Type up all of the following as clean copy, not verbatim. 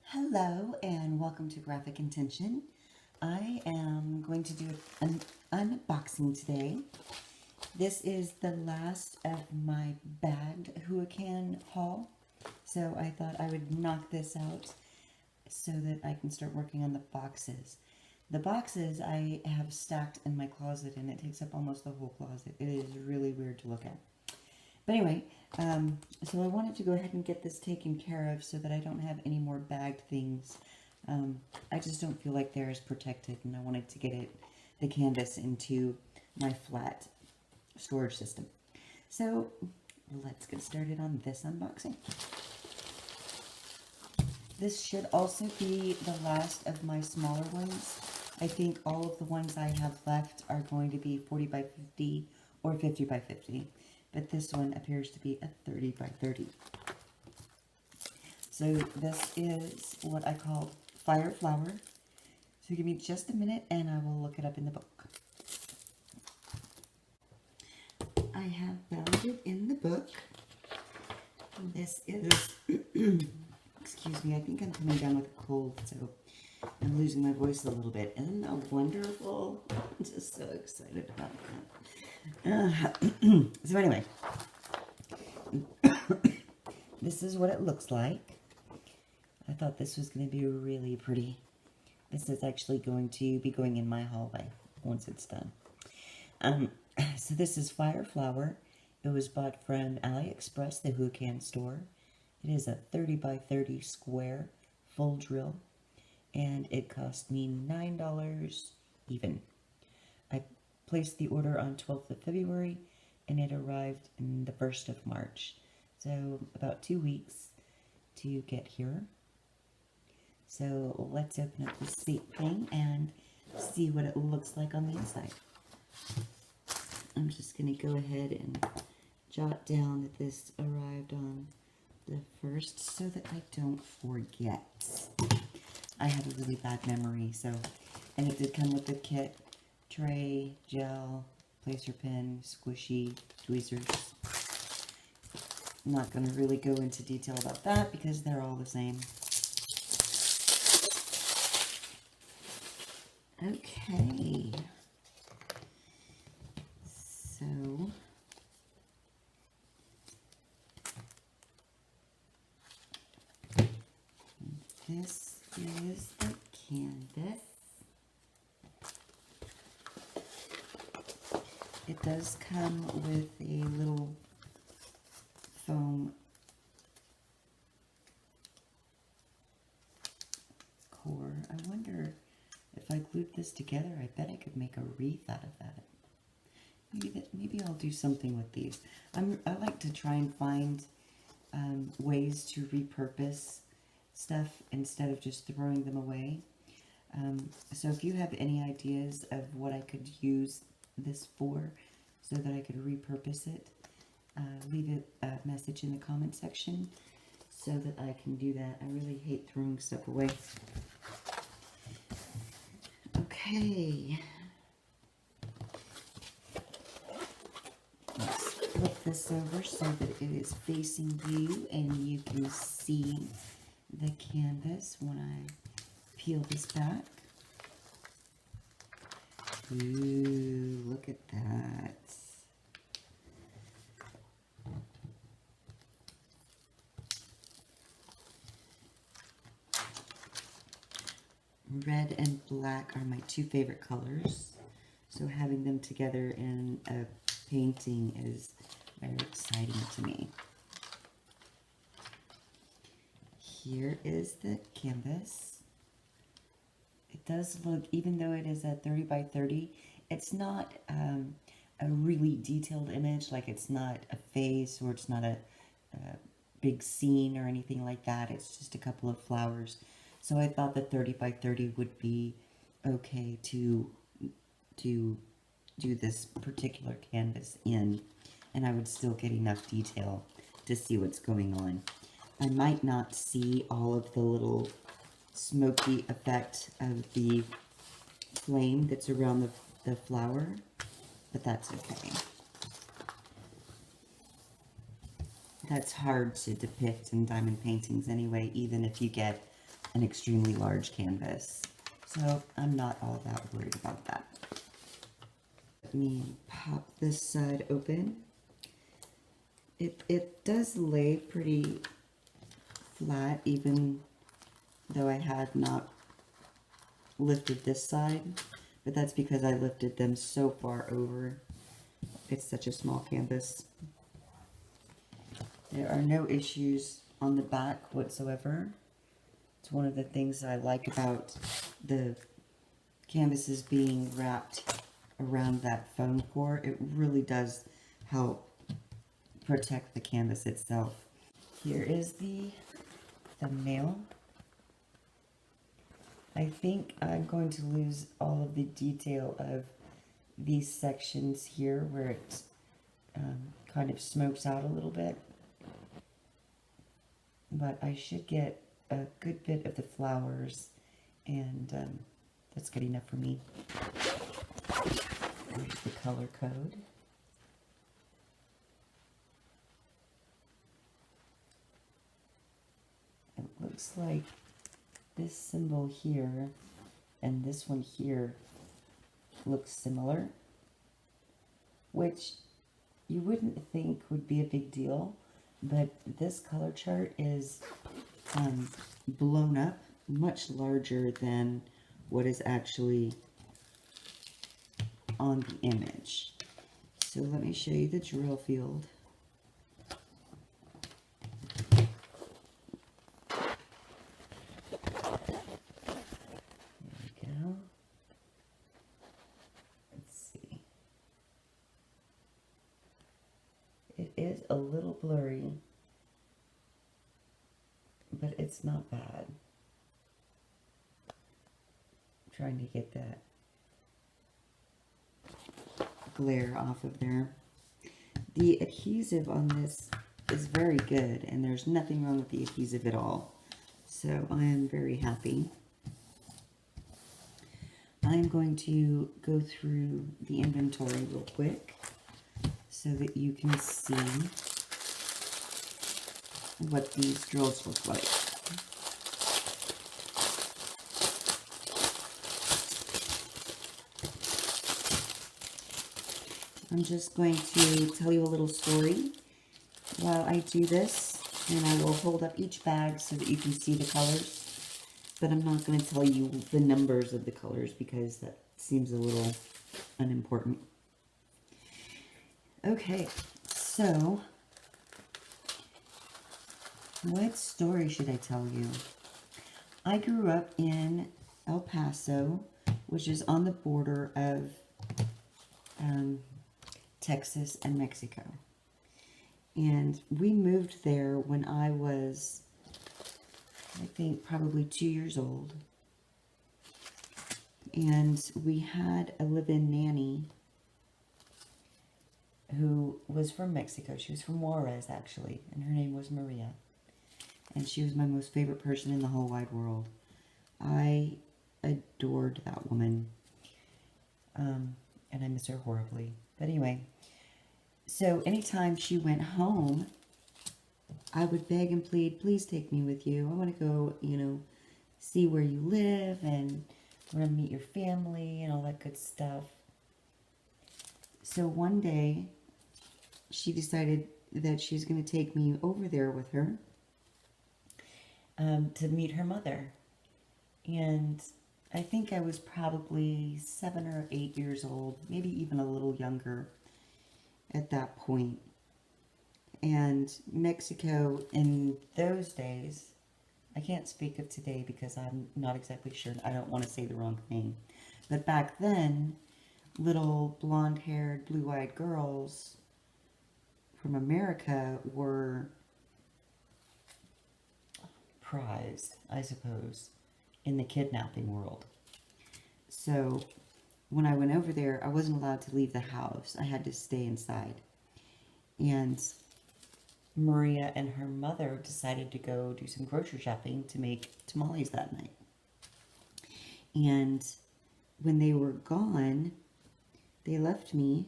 Hello and welcome to Graphic Intention. I am going to do an unboxing today. This is the last of my bagged Huacan haul, so I thought I would knock this out so that I can start working on the boxes. The boxes I have stacked in my closet and it takes up almost the whole closet. It is really weird to look at. But anyway, so I wanted to go ahead and get this taken care of so that I don't have any more bagged things. I just don't feel like they're as protected, and I wanted to get the canvas into my flat storage system. So let's get started on this unboxing. This should also be the last of my smaller ones. I think all of the ones I have left are going to be 40 by 50 or 50 by 50. But this one appears to be a 30 by 30. So this is what I call Fire Flower. So give me just a minute and I will look it up in the book. I have found it in the book. This is, excuse me, I think I'm coming down with a cold, so I'm losing my voice a little bit. Isn't that wonderful? I'm just so excited about that. So anyway, this is what it looks like. I thought this was going to be really pretty. This is actually going to be going in my hallway once it's done. So this is Fire Flower. It was bought from AliExpress, the Huacan Store. It is a 30 by 30 square full drill, and it cost me $9 even. I placed the order on 12th of February, and it arrived in the 1st of March. So about 2 weeks to get here. So let's open up this thing and see what it looks like on the inside. I'm just going to go ahead and jot down that this arrived on the 1st so that I don't forget. I have a really bad memory, so, and it did come with the kit. Tray, gel, placer pen, squishy, tweezers. I'm not going to really go into detail about that because they're all the same. Okay. So, this is the canvas. It does come with a little foam core. I wonder if I glued this together, I bet I could make a wreath out of that. Maybe I'll do something with these. I like to try and find ways to repurpose stuff instead of just throwing them away. So if you have any ideas of what I could use this for so that I could repurpose it, leave a message in the comment section so that I can do that. I really hate throwing stuff away. Okay. Let's flip this over so that it is facing you and you can see the canvas when I peel this back. Ooh, look at that. Red and black are my two favorite colors, so having them together in a painting is very exciting to me. Here is the canvas. It does look, even though it is a 30 by 30, it's not a really detailed image, like it's not a face or it's not a big scene or anything like that. It's just a couple of flowers. So I thought the 30 by 30 would be okay to do this particular canvas in, and I would still get enough detail to see what's going on. I might not see all of the little smoky effect of the flame that's around the flower, but that's okay. That's hard to depict in diamond paintings anyway, even if you get an extremely large canvas. So I'm not all that worried about that. Let me pop this side open. It does lay pretty flat, even though I had not lifted this side, but that's because I lifted them so far over. It's such a small canvas. There are no issues on the back whatsoever. It's one of the things I like about the canvases being wrapped around that foam core. It really does help protect the canvas itself. Here is the thumbnail. I think I'm going to lose all of the detail of these sections here where it kind of smokes out a little bit. But I should get a good bit of the flowers, and that's good enough for me. There's the color code. It looks like this symbol here and this one here looks similar, which you wouldn't think would be a big deal, but this color chart is blown up much larger than what is actually on the image. So let me show you the drill field. It is a little blurry, but it's not bad. I'm trying to get that glare off of there. The adhesive on this is very good, and there's nothing wrong with the adhesive at all. So I am very happy. I'm going to go through the inventory real quick so that you can see what these drills look like. I'm just going to tell you a little story while I do this, and I will hold up each bag so that you can see the colors, but I'm not going to tell you the numbers of the colors because that seems a little unimportant. Okay, so what story should I tell you? I grew up in El Paso, which is on the border of Texas and Mexico. And we moved there when I was, I think, probably 2 years old. And we had a live-in nanny who was from Mexico. She was from Juarez, actually, and her name was Maria. And she was my most favorite person in the whole wide world. I adored that woman. And I miss her horribly. But anyway, so anytime she went home, I would beg and plead, please take me with you. I want to go, you know, see where you live, and I want to meet your family and all that good stuff. So one day, she decided that she's going to take me over there with her to meet her mother. And I think I was probably 7 or 8 years old, maybe even a little younger at that point. And Mexico in those days, I can't speak of today because I'm not exactly sure. I don't want to say the wrong thing. But back then, little blonde-haired, blue-eyed girls from America were prized, I suppose, in the kidnapping world. So when I went over there, I wasn't allowed to leave the house. I had to stay inside. And Maria and her mother decided to go do some grocery shopping to make tamales that night. And when they were gone, they left me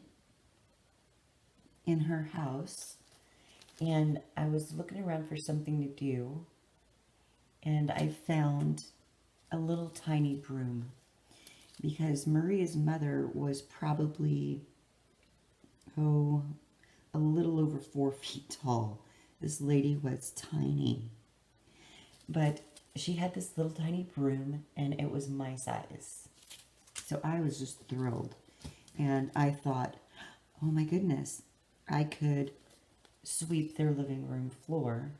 in her house, and I was looking around for something to do, and I found a little tiny broom because Maria's mother was probably, oh, a little over 4 feet tall. This lady was tiny, but she had this little tiny broom and it was my size. So I was just thrilled. And I thought, oh my goodness, I could sweep their living room floor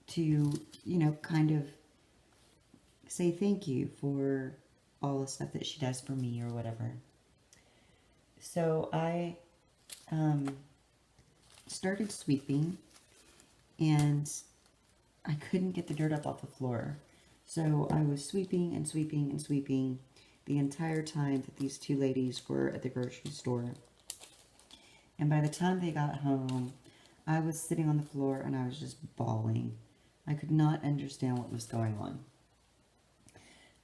to, you know, kind of say thank you for all the stuff that she does for me or whatever. So I started sweeping, and I couldn't get the dirt up off the floor. So I was sweeping and sweeping and sweeping the entire time that these two ladies were at the grocery store. And by the time they got home, I was sitting on the floor and I was just bawling. I could not understand what was going on.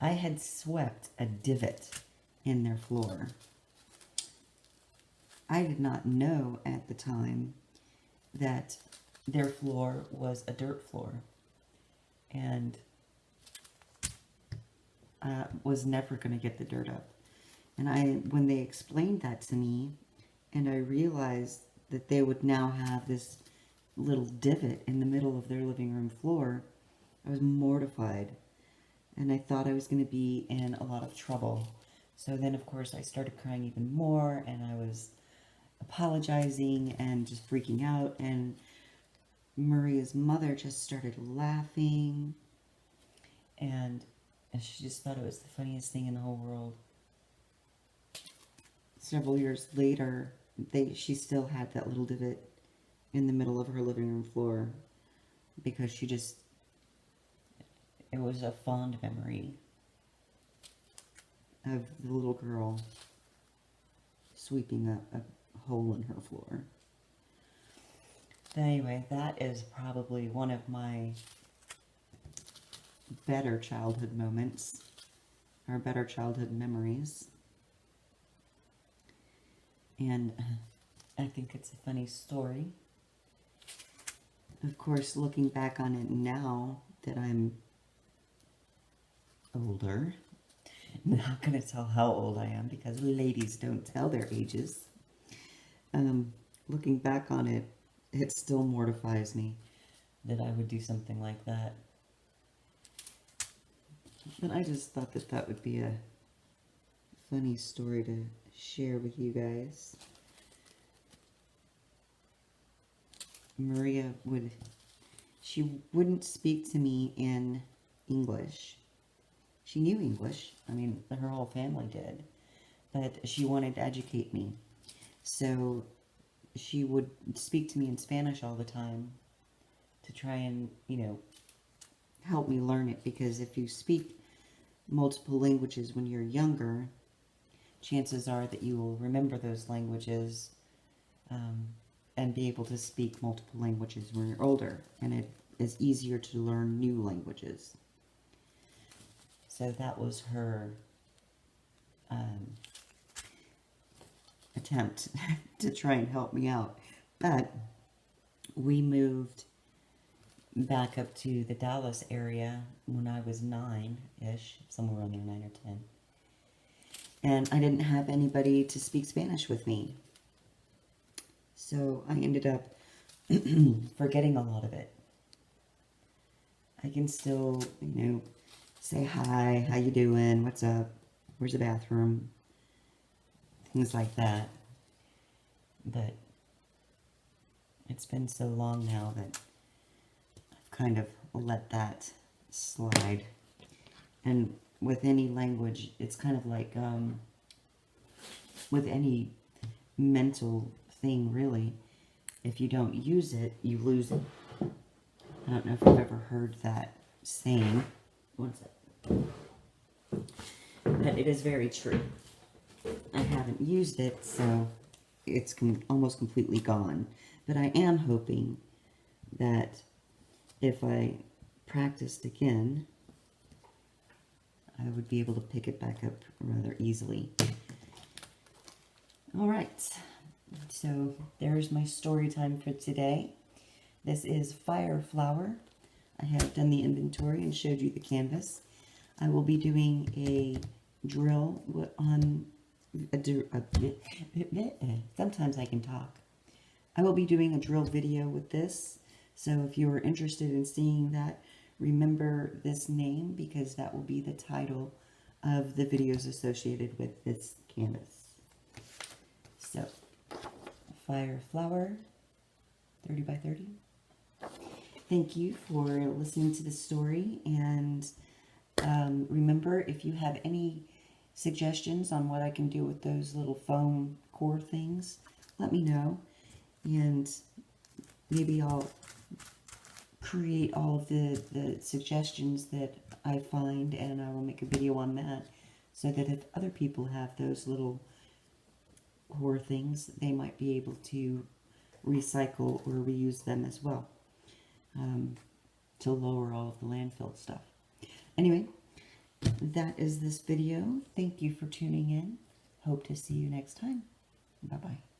I had swept a divot in their floor. I did not know at the time that their floor was a dirt floor, and I was never going to get the dirt up. And when they explained that to me, and I realized that they would now have this little divot in the middle of their living room floor, I was mortified, and I thought I was going to be in a lot of trouble. So then, of course, I started crying even more, and I was apologizing and just freaking out, and Maria's mother just started laughing, and she just thought it was the funniest thing in the whole world. Several years later, she still had that little divot in the middle of her living room floor because it was a fond memory of the little girl sweeping a hole in her floor. But anyway, that is probably one of my better childhood moments, or better childhood memories. And I think it's a funny story. Of course, looking back on it now that I'm older, I'm not going to tell how old I am because ladies don't tell their ages. Looking back on it, it still mortifies me that I would do something like that. But I just thought that that would be a funny story to share with you guys. Maria wouldn't speak to me in English. She knew English. I mean, her whole family did. But she wanted to educate me. So she would speak to me in Spanish all the time to try and, you know, help me learn it. Because if you speak multiple languages when you're younger, chances are that you will remember those languages and be able to speak multiple languages when you're older. And it is easier to learn new languages. So that was her attempt to try and help me out. But we moved back up to the Dallas area when I was 9-ish, somewhere around there, 9 or 10. And I didn't have anybody to speak Spanish with me. So I ended up forgetting a lot of it. I can still, you know, say hi, how you doing, what's up, where's the bathroom, things like that. But it's been so long now that I've kind of let that slide. And with any language, it's kind of like with any mental thing, really. If you don't use it, you lose it. I don't know if you've ever heard that saying. What's it? But it is very true. I haven't used it, so it's almost completely gone. But I am hoping that if I practiced again, I would be able to pick it back up rather easily. All right, so there's my story time for today. This is Fire Flower I have done the inventory and showed you the canvas. I will be doing a drill on sometimes I can talk. I will be doing a drill video with this, so if you are interested in seeing that, remember this name because that will be the title of the videos associated with this canvas. So, Fire Flower, 30 by 30. Thank you for listening to the story, and remember, if you have any suggestions on what I can do with those little foam core things, let me know, and maybe I'll create all of the suggestions that I find, and I will make a video on that, so that if other people have those little core things, they might be able to recycle or reuse them as well, to lower all of the landfill stuff. Anyway, that is this video. Thank you for tuning in. Hope to see you next time. Bye-bye.